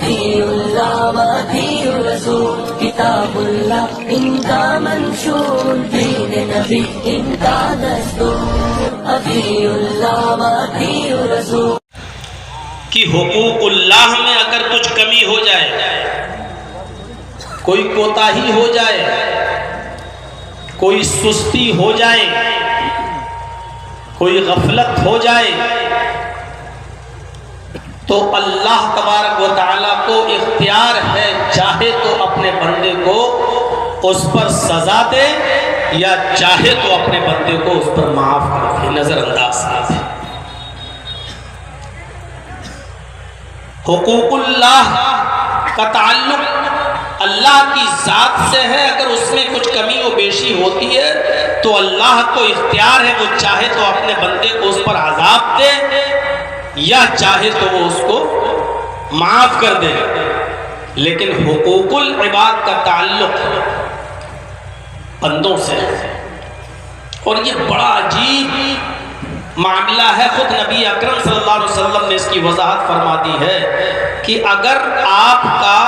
اطیعوا اللہ واطیعوا الرسول، کتاب اللہ ان کا منشور، دین نبی ان کا دستور، اطیعوا اللہ واطیعوا الرسول۔ کہ حقوق اللہ میں اگر کچھ کمی ہو جائے، کوئی کوتاہی ہو جائے، کوئی سستی ہو جائے، کوئی غفلت ہو جائے، تو اللہ تبارک و تعالیٰ کو اختیار ہے، چاہے تو اپنے بندے کو اس پر سزا دے یا چاہے تو اپنے بندے کو اس پر معاف کر دے، نظر انداز کر دے۔ حقوق اللہ کا تعلق اللہ کی ذات سے ہے، اگر اس میں کچھ کمی و بیشی ہوتی ہے تو اللہ کو اختیار ہے، وہ چاہے تو اپنے بندے کو اس پر عذاب دے یا چاہے تو وہ اس کو معاف کر دے۔ لیکن حقوق العباد کا تعلق بندوں سے ہے، اور یہ بڑا عجیب معاملہ ہے۔ خود نبی اکرم صلی اللہ علیہ وسلم نے اس کی وضاحت فرما دی ہے کہ اگر آپ کا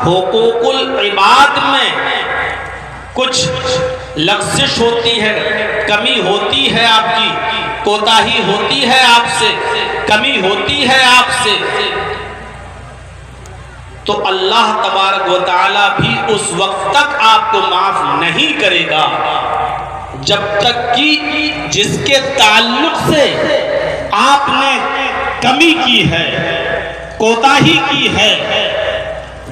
حقوق العباد میں کچھ لغزش ہوتی ہے، کمی ہوتی ہے، آپ کی کوتاہی ہوتی ہے، آپ سے کمی ہوتی ہے آپ سے، تو اللہ تبارک و تعالیٰ بھی اس وقت تک آپ کو معاف نہیں کرے گا جب تک کہ جس کے تعلق سے آپ نے کمی کی ہے، کوتاہی کی ہے،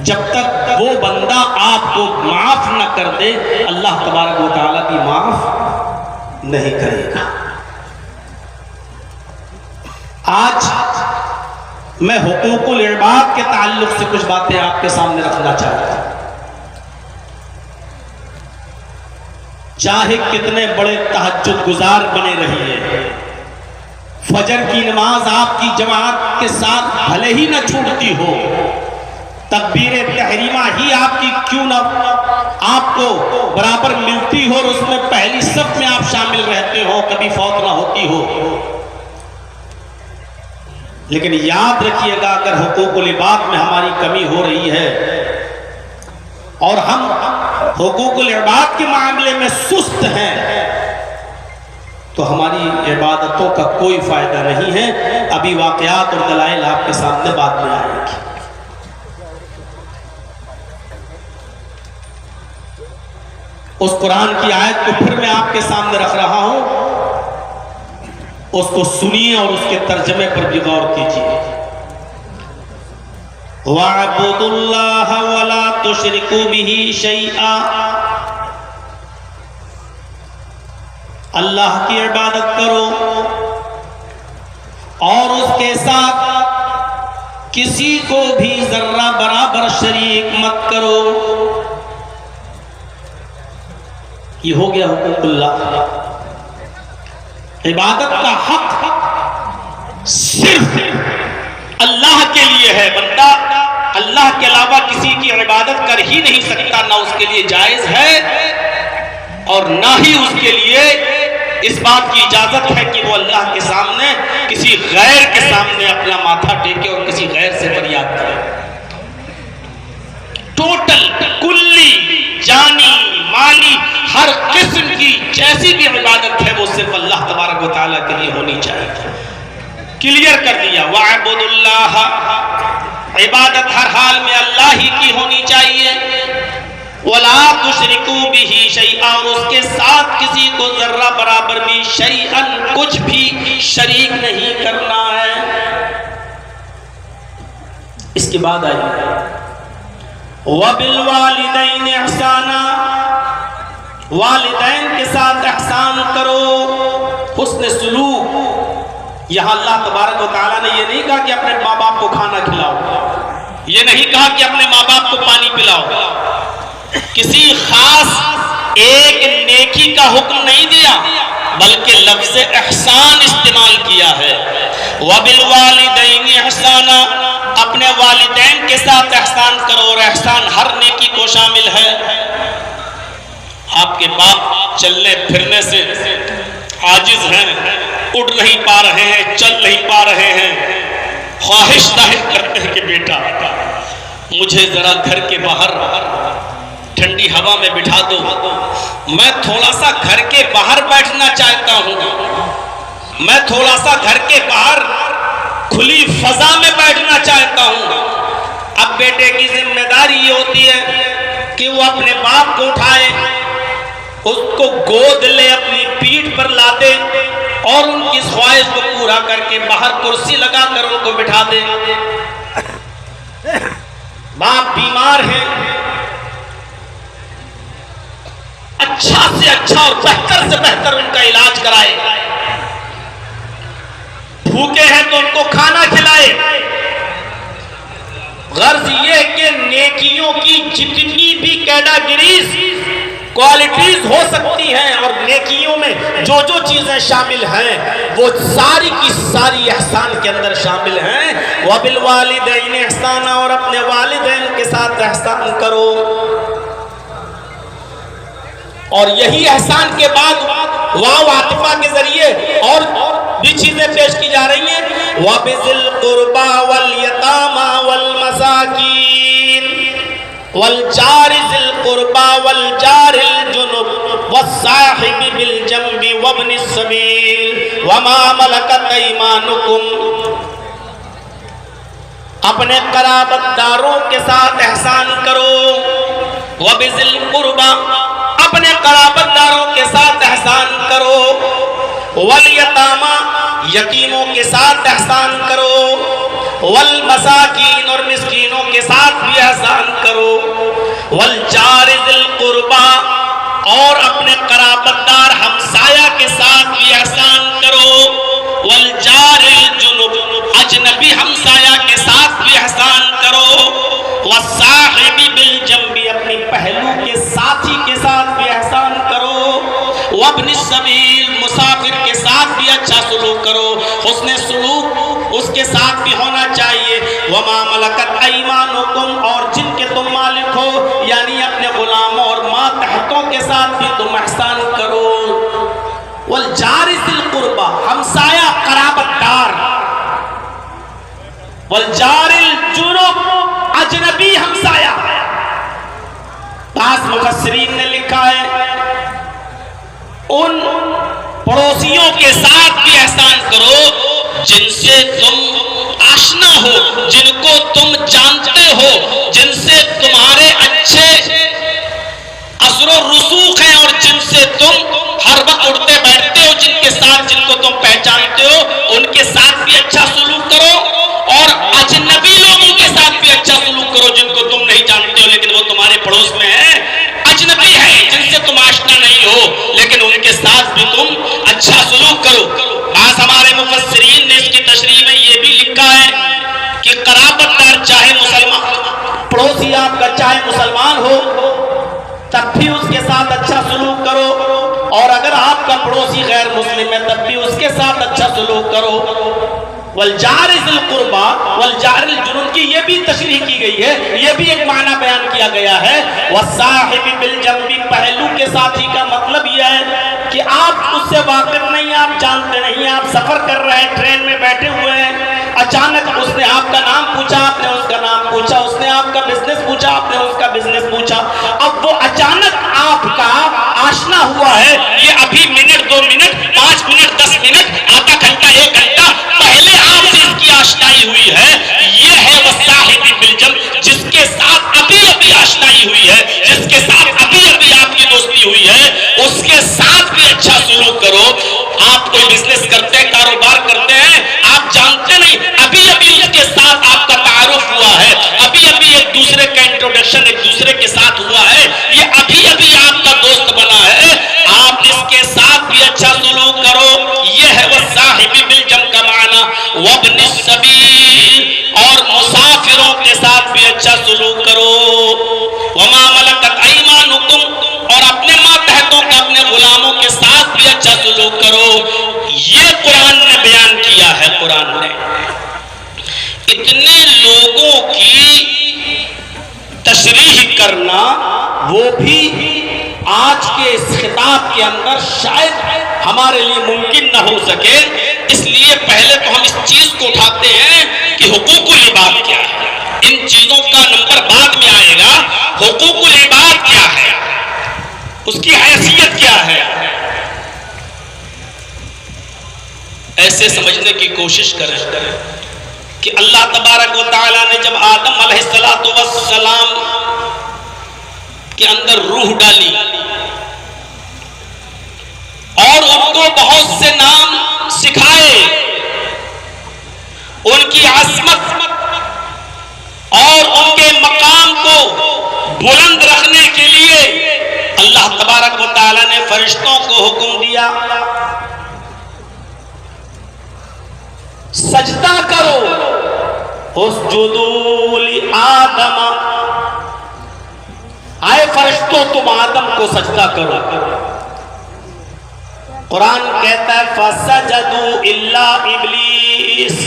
جب تک وہ بندہ آپ کو معاف نہ کر دے اللہ تبارک و تعالیٰ بھی معاف نہیں کرے گا۔ آج میں حقوق العباد کے تعلق سے کچھ باتیں آپ کے سامنے رکھنا چاہتا ہوں۔ چاہے کتنے بڑے تہجد گزار بنے رہیے، فجر کی نماز آپ کی جماعت کے ساتھ بھلے ہی نہ چھوٹتی ہو، تکبیر تحریمہ ہی آپ کی کیوں نہ آپ کو برابر ملتی ہو اور اس میں پہلی صف میں آپ شامل رہتے ہو، کبھی فوت نہ ہوتی ہو، لیکن یاد رکھیے گا اگر حقوق العباد میں ہماری کمی ہو رہی ہے اور ہم حقوق العباد کے معاملے میں سست ہیں تو ہماری عبادتوں کا کوئی فائدہ نہیں ہے۔ ابھی واقعات اور دلائل آپ کے سامنے بعد میں آئیں گی۔ اس قرآن کی آیت کو پھر میں آپ کے سامنے رکھ رہا ہوں، اس کو سنیے اور اس کے ترجمے پر بھی غور کیجیے۔ وَاعْبُدُوا اللَّهَ وَلَا تُشْرِكُوا بِهِ شَيْئًا، اللہ کی عبادت کرو اور اس کے ساتھ کسی کو بھی ذرہ برابر شریک مت کرو۔ یہ ہو گیا حقوق اللہ۔ عبادت کا حق صرف اللہ کے لیے ہے، بندہ اللہ کے علاوہ کسی کی عبادت کر ہی نہیں سکتا، نہ اس کے لیے جائز ہے اور نہ ہی اس کے لیے اس بات کی اجازت ہے کہ وہ اللہ کے سامنے کسی غیر کے سامنے اپنا ماتھا ٹیکے اور کسی غیر سے فریاد کرے۔ ٹوٹل کلی جانی مالی ہر قسم کی جیسی بھی عبادت ہے وہ صرف اللہ تبارک و تعالیٰ کے لیے ہونی چاہیے۔ کلیئر کر دیا، وَاعْبُدُوا اللَّهَ، عبادت ہر حال میں اللہ ہی کی ہونی چاہیے، وَلَا تُشْرِكُوا بِهِ شَيْئًا، اور اس کے ساتھ کسی کو ذرہ برابر بھی شَيْئًا کچھ بھی شریک نہیں کرنا ہے۔ اس کے بعد آئیے وَبِالْوَالِدَيْنِ إِحْسَانًا، والدین کے ساتھ احسان کرو، حسن سلوک۔ یہاں اللہ تبارک و تعالیٰ نے یہ نہیں کہا کہ اپنے ماں باپ کو کھانا کھلاؤ، یہ نہیں کہا کہ اپنے ماں باپ کو پانی پلاؤ، کسی خاص ایک نیکی کا حکم نہیں دیا بلکہ لفظ احسان استعمال کیا ہے۔ وَبِالْوَالِدَيْنِ إِحْسَانًا، اپنے والدین کے ساتھ احسان کرو، اور احسان ہر نیکی کو شامل ہے۔ آپ کے باپ چلنے پھرنے سے عاجز ہیں، اڑ نہیں پا رہے ہیں، چل نہیں پا رہے ہیں، خواہش ظاہر کرتے ہیں کہ بیٹا مجھے ذرا گھر کے باہر ٹھنڈی ہوا میں بٹھا دو، میں تھوڑا سا گھر کے باہر بیٹھنا چاہتا ہوں، میں تھوڑا سا گھر کے باہر کھلی فضا میں بیٹھنا چاہتا ہوں۔ اب بیٹے کی ذمہ داری یہ ہوتی ہے کہ وہ اپنے باپ کو اٹھائے، اس کو گود لے، اپنی پیٹھ پر لا دے اور ان کی خواہش کو پورا کر کے باہر کرسی لگا کر ان کو بٹھا دے۔ باپ بیمار ہے، اچھا سے اچھا اور بہتر سے بہتر ان کا علاج کرائے، بھوکے ہیں تو ان کو کھانا کھلائے۔ غرض یہ کہ نیکیوں کی جتنی بھی کیٹاگریز کوالٹیز ہو سکتی ہیں اور نیکیوں میں جو جو چیزیں شامل ہیں وہ ساری کی ساری احسان کے اندر شامل ہیں۔ وَبِالْوَالِدَيْنِ احسانا، اور اپنے والدین کے ساتھ احسان کرو۔ اور یہی احسان کے بعد واو عاطفہ کے ذریعے اور بھی چیزیں پیش کی جا رہی ہیں۔ وَبِذِي الْقُرْبَى وَالْيَتَامَى وَالْمَسَاكِينِ وَالْجَارِ ذِي الْقُرْبَى وَالْجَارِ الْجُنُبِ وَالصَّاحِبِ بِالْجَنبِ وَابْنِ السَّبِيلِ وَمَا مَلَكَتْ أَيْمَانُكُمْ۔ اپنے قرابت داروں کے ساتھ احسان کرو۔ وَبِذِي الْقُرْبَى، اپنے قرابت داروں کے ساتھ احسان کرو۔ وَالْيَتَامَى، یتیموں کے ساتھ احسان کرو۔ والمساکین، اور مسکینوں کے ساتھ بھی احسان کرو۔ والجار ذی القربى، اور اپنے قرابت دار ہمسایہ کے ساتھ بھی احسان کرو۔ والجار الجنب، اجنبی ہمسایہ کے ساتھ بھی احسان کرو۔ والصاحب بالجنب، اپنی پہلو کے ساتھی کے ساتھ بھی احسان کرو۔ وابن السبیل، مسافر کے ساتھ بھی اچھا سلوک کرو۔ حسن سلوک اس کے ساتھ بھی ہونا چاہیے۔ وما ملکت ایمانکم، اور جن کے تم مالک ہو یعنی اپنے غلاموں اور ماتحتوں کے ساتھ بھی تم احسان کرو۔ والجار ذی القربى، ہمسایہ قرابت دار۔ والجار الجنب، اجنبی ہمسایہ۔ بعض مفسرین نے لکھا ہے ان پڑوسیوں کے ساتھ بھی احسان کرو جن سے تم آشنا ہو، جن کو تم جانتے ہو، جن سے تمہارے اچھے اثر و رسوخ ہیں اور جن سے تم ہر وقت اٹھتے بیٹھتے ہو، جن کے ساتھ جن کو تم پہچانتے ہو ان کے ساتھ بھی اچھا سلوک کرو۔ اور اجنبی لوگوں کے ساتھ بھی اچھا سلوک کرو جن کو تم نہیں جانتے ہو لیکن وہ تمہارے پڑوس میں ہیں، اجنبی ہیں، جن سے تم آشنا نہیں ہو لیکن ان کے ساتھ بھی تم اچھا سلوک کرو۔ بعض ہمارے مفسرین نے اس کی تشریح میں یہ بھی لکھا ہے کہ قرابت دار چاہے مسلمان، پڑوسی آپ کا چاہے مسلمان ہو تب بھی اس کے ساتھ اچھا سلوک کرو، اور اگر آپ کا پڑوسی غیر مسلم ہے تب بھی اس کے ساتھ اچھا سلوک کرو۔ والجار ذی القربى والجار الجنب کی یہ بھی تشریح کی گئی ہے، یہ بھی ایک معنی بیان کیا گیا ہے۔ والصاحب بالجنب، پہلو کے ساتھی کا مطلب یہ ہے کہ آپ اس سے واقف نہیں، آپ جانتے نہیں، آپ سفر کر رہے ہیں، ٹرین میں بیٹھے ہوئے ہیں، اچانک اس نے آپ کا نام پوچھا، آپ نے اس کا نام پوچھا، اس نے آپ کا بزنس پوچھا، آپ نے اس کا بزنس پوچھا۔ اب وہ اچانک آپ کا آشنا ہوا ہے، یہ ابھی منٹ 2 منٹ 5 منٹ 10 منٹ آدھا گھنٹہ 1 گھنٹہ پہلے آپ سے اس کی آشنائی ہوئی ہے، یہ ہے والصاحب بالجنب، جس کے ساتھ ابھی ابھی آشنائی ہوئی ہے، جس کے ساتھ ابھی ابھی آپ کی دوستی ہوئی ہے، اس کے ساتھ بھی اچھا سلوک کرو۔ آپ کوئی بزنس کرتے ہیں، کاروبار کرتے ہیں، آپ جانتے نہیں، ابھی ابھی اس کے ساتھ آپ کا تعارف ہوا ہے، ابھی ابھی ایک دوسرے کا انٹروڈکشن ایک دوسرے کے ساتھ ہوا ہے، یہ ابھی ابھی آپ کا دوست بنا ہے، آپ اس کے ساتھ بھی اچھا سلوک کرو۔ یہ ہے والصاحب بالجنب کا معنی۔ وابن السبیل، اور مسافروں کے ساتھ بھی اچھا سلوک کرو۔ وما ملکت ایمانکم، اور اپنے ماتحتوں کا اپنے غلاموں کے ساتھ بھی اچھا سلوک کرو۔ یہ قرآن نے بیان کیا ہے۔ قرآن نے اتنے لوگوں کی تشریح کرنا وہ بھی آج کے اس خطاب کے اندر شاید ہمارے لیے ممکن نہ ہو سکے، اس لیے پہلے تو ہم اس چیز کو اٹھاتے ہیں کہ حقوق العباد کیا ہے۔ ان چیزوں کا نمبر عنوان بعد میں آئے گا. حقوق العباد کیا ہے, اس کی حیثیت کیا ہے, ایسے سمجھنے کی کوشش کریں کہ اللہ تبارک و تعالیٰ نے جب آدم علیہ السلام کے اندر روح ڈالی اور ان کو بہت سے نام سکھائے, ان کی عظمت اور ان کے مقام کو بلند رکھنے کے لیے اللہ تبارک و تعالیٰ نے فرشتوں کو حکم دیا سجدہ کرو اسجدوا لآدم, آئے فرشتوں تم آدم کو سجدہ کرو. قرآن کہتا ہے فسجدوا الا ابلیس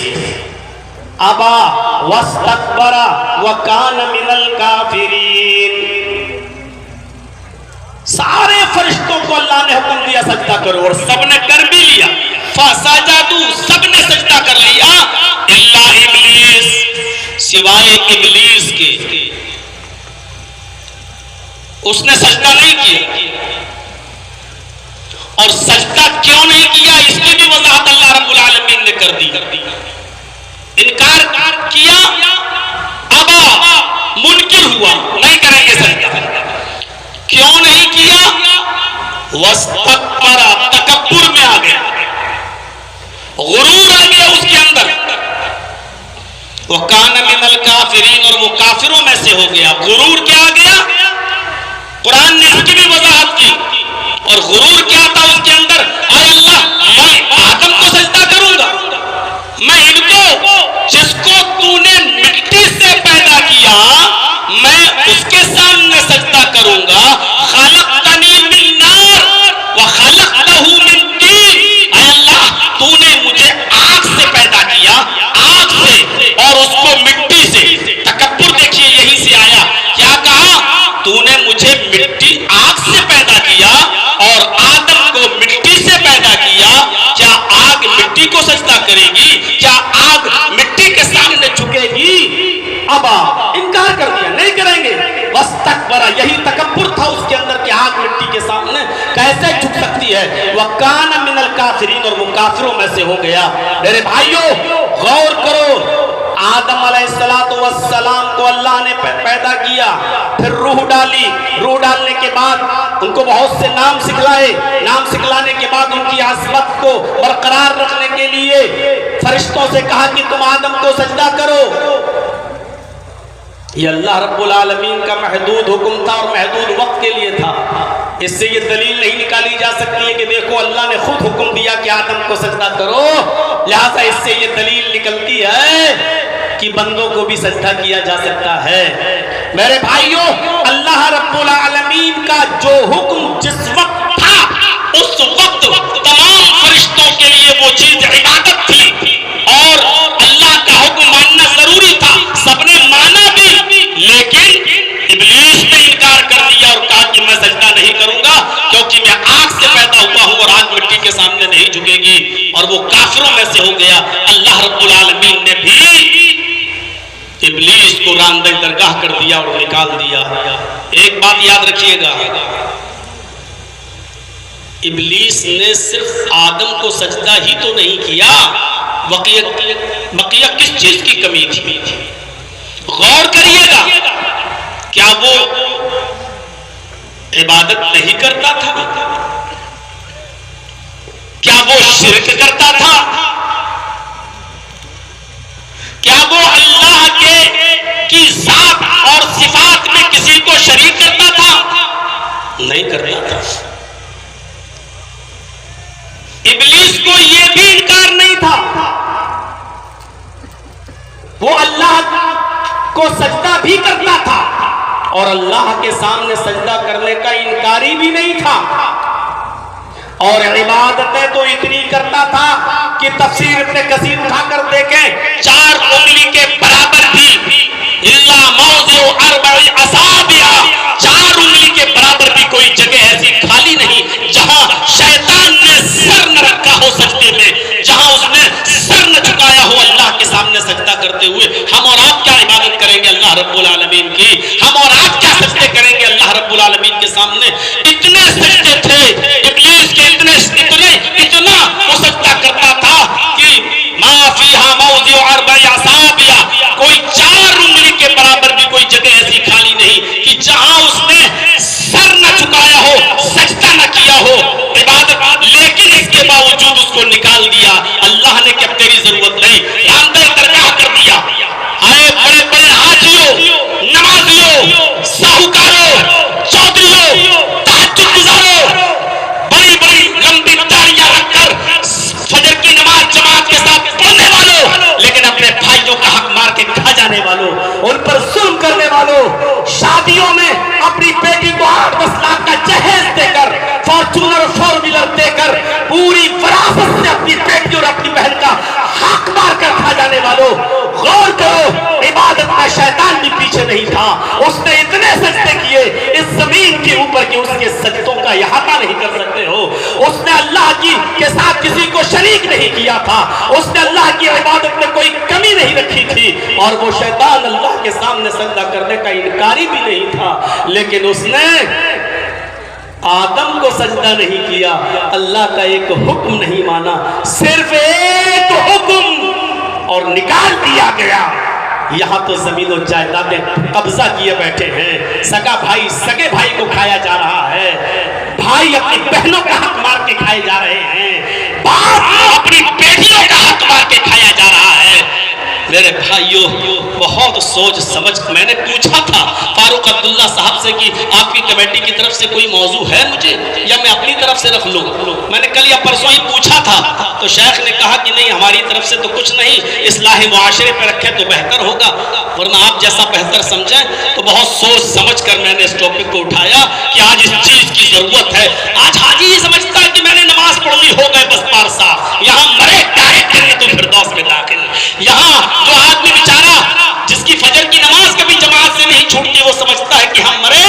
ابا واستکبر وکان من الکافرین. سارے فرشتوں کو اللہ نے حکم دیا سجدہ کرو اور سب نے کر بھی لیا. فسجدوا, سب نے سجدہ کر لیا, الا ابلیس, سوائے ابلیس کے, اس نے سجدہ نہیں کیا. اور سجدہ کیوں نہیں کیا اس کی بھی وضاحت اللہ رب العالمین نے کر دی. انکار کیا, ابا منکر ہوا, نہیں کریں گے سجدہ. کیوں نہیں کیا؟ واستکبر, تکبر میں آ گیا, غرور آ گیا اس کے اندر. وکان من الکافرین, اور وہ کافروں میں سے ہو گیا. غرور کیا آ گیا؟ قرآن نے اس کی بھی وضاحت کی. اور غرور کیا تھا اس کے اندر؟ اے اللہ, میں آدم کو سجدہ کروں گا, میں ان کو جس کو تو نے مٹی سے پیدا کیا میں اس کے سامنے سجدہ کروں گا. خلقتنی من نار وخلقتہ من طین, اے اللہ تو نے مجھے آگ سے پیدا کیا, آگ سے, اور اس کو مٹی سے. تکبر دیکھیے یہی سے آیا. کیا کہا؟ تو نے مجھے مٹی آگ سے پیدا کیا اور آدم کو مٹی سے پیدا کیا. کیا آگ مٹی کو سجدہ کرے گی؟ کیا آگ مٹی کے سامنے جھکے گی؟ ابا, انکار کر دیا, نہیں کریں گے. واستکبر, یہی تکبر تھا اس کے اندر کہ آگ مٹی کے سامنے کیسے جھک سکتی ہے. وکان من الکافرین, اور وہ کافروں میں سے ہو گیا. میرے بھائیوں غور کرو, آدم علیہ السلام کو اللہ نے پیدا کیا, پھر روح ڈالی. روح ڈالنے کے بعد ان کو بہت سے نام سکھلائے. نام سکھلانے کے بعد ان کی عظمت کو برقرار رکھنے کے لیے فرشتوں سے کہا کہ تم آدم کو سجدہ کرو. یہ اللہ رب العالمین کا محدود حکم تھا اور محدود وقت کے لیے تھا. اس سے یہ دلیل نہیں نکالی جا سکتی ہے کہ دیکھو اللہ نے خود حکم دیا کہ آدم کو سجدہ کرو, لہذا اس سے یہ دلیل نکلتی ہے کہ بندوں کو بھی سجدہ کیا جا سکتا ہے. میرے بھائیوں, اللہ رب العالمین کا جو حکم جس وقت تھا اس وقت تمام فرشتوں کے لیے وہ چیز عبادت تھی اور اللہ کا حکم ماننا ضروری تھا. سب نے مانا بھی, لیکن ابلیس نے انکار کر دیا اور کہا کہ میں سجدہ نہیں کروں گا کیونکہ میں آگ سے پیدا ہوا ہوں اور آگ مٹی کے سامنے نہیں جھکے گی. اور وہ کافروں میں سے ہو گیا. اللہ رب العالمین نے بھی ابلیس کو راندہ درگاہ کر دیا اور نکال دیا. ایک بات یاد رکھیے گا, ابلیس نے صرف آدم کو سجدہ ہی تو نہیں کیا, بقیہ کس چیز کی کمی تھی؟ غور کریے گا, کیا وہ عبادت نہیں کرتا تھا؟ کیا وہ شرک کرتا تھا؟ کیا وہ اللہ کی ذات اور صفات میں کسی کو شریک کرتا تھا؟ نہیں کرتا تھا. ابلیس کو یہ بھی انکار نہیں تھا, وہ اللہ کو سجدہ بھی کرتا تھا اور اللہ کے سامنے سجدہ کرنے کا انکاری بھی نہیں تھا. اور عبادتیں تو اتنی کرتا تھا کہ تفسیر ابن کثیر اٹھا کر دیکھیں, 4 انگلی کے برابر بھی الا موضع 4 اصابع, 4 انگلی کے برابر بھی کوئی جگہ ایسی خالی نہیں جہاں شیطان نے سر نہ رکھا ہو سجدے میں, جہاں اس نے سر نہ جھکایا ہو اللہ کے سامنے سجدہ کرتے ہوئے. ہم اور آپ کیا عبادت کریں گے اللہ رب العالمین کی؟ پوری وراثت سے اپنی بیٹی اور اپنی بہن کا حق مار کر کھا جانے والوں، غور کرو، عبادت میں شیطان بھی پیچھے نہیں تھا۔ اس نے اتنے سجدے کیے اس زمین کے اوپر کہ اس کے سجدوں کا احاطہ نہیں کر سکتے ہو۔ اس نے اللہ کے ساتھ کسی کو شریک نہیں کیا تھا، اس نے اللہ کی عبادت میں کوئی کمی نہیں رکھی تھی، اور وہ شیطان اللہ کے سامنے سجدہ کرنے کا انکاری بھی نہیں تھا، لیکن اس نے آدم کو سجدہ نہیں کیا، اللہ کا ایک حکم نہیں مانا، صرف ایک حکم اور نکال دیا گیا۔ یہاں تو زمین و جائیدادیں قبضہ کیے بیٹھے ہیں، سگا بھائی سگے بھائی کو کھایا جا رہا ہے، بھائی اپنی بہنوں کا حق مار کے کھائے جا رہے ہیں، باپ اپنی بیٹیوں کا حق مار کے کھایا جا رہا ہے۔ میرے بھائیوں، بہت سوچ سمجھ، میں نے پوچھا تھا فاروق عبداللہ صاحب سے کہ آپ کی کمیٹی کی طرف سے کوئی موضوع ہے مجھے، یا میں اپنی طرف سے رکھ لوں؟ میں نے کل یا پرسوں ہی پوچھا تھا تو شیخ نے کہا کہ نہیں، ہماری طرف سے تو کچھ نہیں، اصلاح معاشرے پہ رکھے تو بہتر ہوگا، ورنہ آپ جیسا بہتر سمجھیں۔ تو بہت سوچ سمجھ کر میں نے اس ٹاپک کو اٹھایا کہ آج اس چیز کی ضرورت ہے۔ آج حاجی یہ سمجھتا ہے کہ میں نے نماز پڑھ لی، ہو گئے بس پارسا، یہاں مرے ڈائریکٹ کرنے تو فردوس میں داخل۔ یہاں جو آدمی بیچارہ جس کی فجر کی نماز کبھی جماعت سے نہیں چھوٹتی، وہ سمجھتا ہے کہ ہم مرے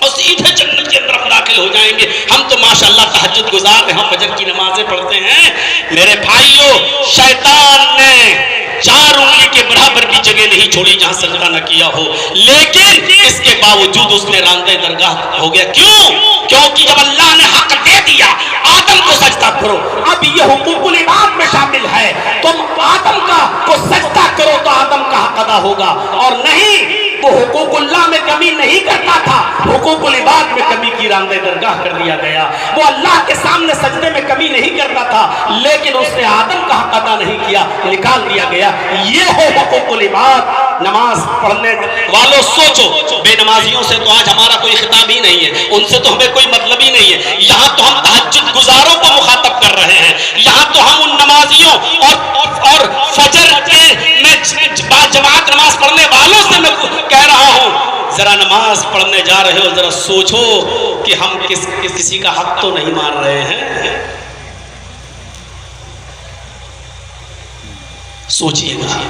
اور سیدھے جنت کے اندر داخل ہو جائیں گے۔ ہم تو ماشاءاللہ تہجد گزار ہیں، ہم فجر کی نمازیں پڑھتے ہیں۔ میرے بھائیوں، شیطان نے 4 انگلی کے برابر بھی جگہ نہیں چھوڑی جہاں سجدہ نہ کیا ہو، لیکن اس کے باوجود اس نے راندے درگاہ ہو گیا۔ کیوں؟ کیونکہ جب اللہ نے حق دے دیا آدم کو سجدہ کرو، اب یہ حقوق العباد میں شامل ہے، تم آدم کو سجدہ کرو تو آدم کا حق ادا ہوگا، اور نہیں وہ حقوق اللہ میں کمی نہیں کرتا تھا، حقوق العباد میں کمی کی راندے درگاہ کر دیا گیا۔ وہ اللہ کے سامنے سجدے میں کمی نہیں کرتا تھا، لیکن اس نے آدم کا حق ادا نہیں کیا، نکال دیا گیا۔ یہ ہے حقوق العباد۔ نماز پڑھنے والوں سوچو، بے نمازیوں سے تو آج ہمارا کوئی خطاب ہی نہیں ہے، ان سے تو ہمیں کوئی مطلب ہی نہیں ہے۔ یہاں تو ہم تہجد گزاروں کو مخاطب کر رہے ہیں، یہاں تو ہم ان نمازیوں اور فجر میں جماعت نماز پڑھنے والوں سے میں کہہ رہا ہوں، ذرا نماز پڑھنے جا رہے ہو، ذرا سوچو کہ ہم کسی کا حق تو نہیں مان رہے ہیں۔ سوچئے گا۔